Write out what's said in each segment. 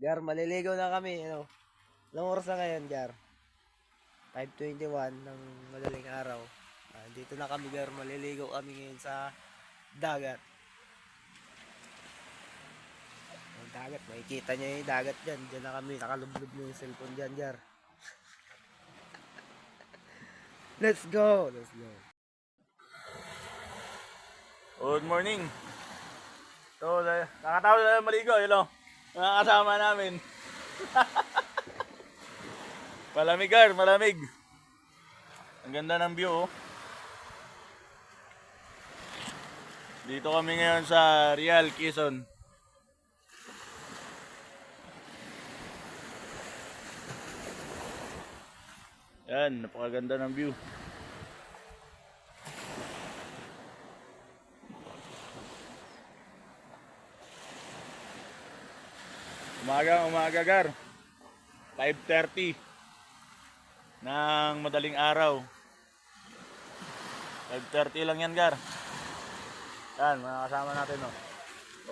Gar, maliligaw na kami. Ano? Ilang oras na ngayon, Gar? 5:21 ng madaling araw. Dito na kami, Gar. Maliligaw kami ngayon sa dagat. Ang dagat, makikita nyo yung dagat dyan. Dyan na kami, nakalublob na yung cellphone dyan, Gar. Let's go! Let's go! Good morning. So, nakatawag na maligo, yun o. Mga kasama namin. Malamig, Gar, malamig. Ang ganda ng view, oh. Dito kami ngayon sa Real, Quezon. Yan, napakaganda ng view. Umaga, Gar. 5:30 ng madaling araw. 5:30 lang yan, Gar. Yan, mga kasama natin, no.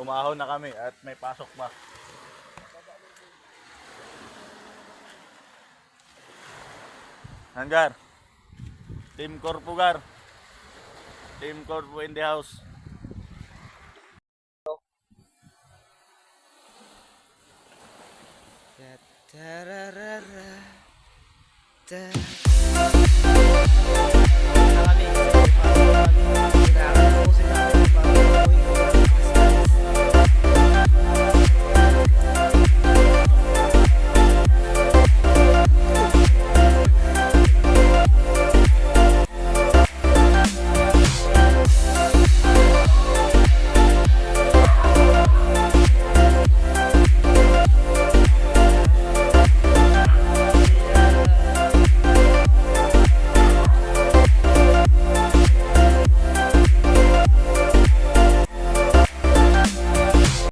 Umahon na kami at may pasok pa. Gar. Team Corpo, Gar. Team Corpo in the house. Ta-ra-ra-ra. Ta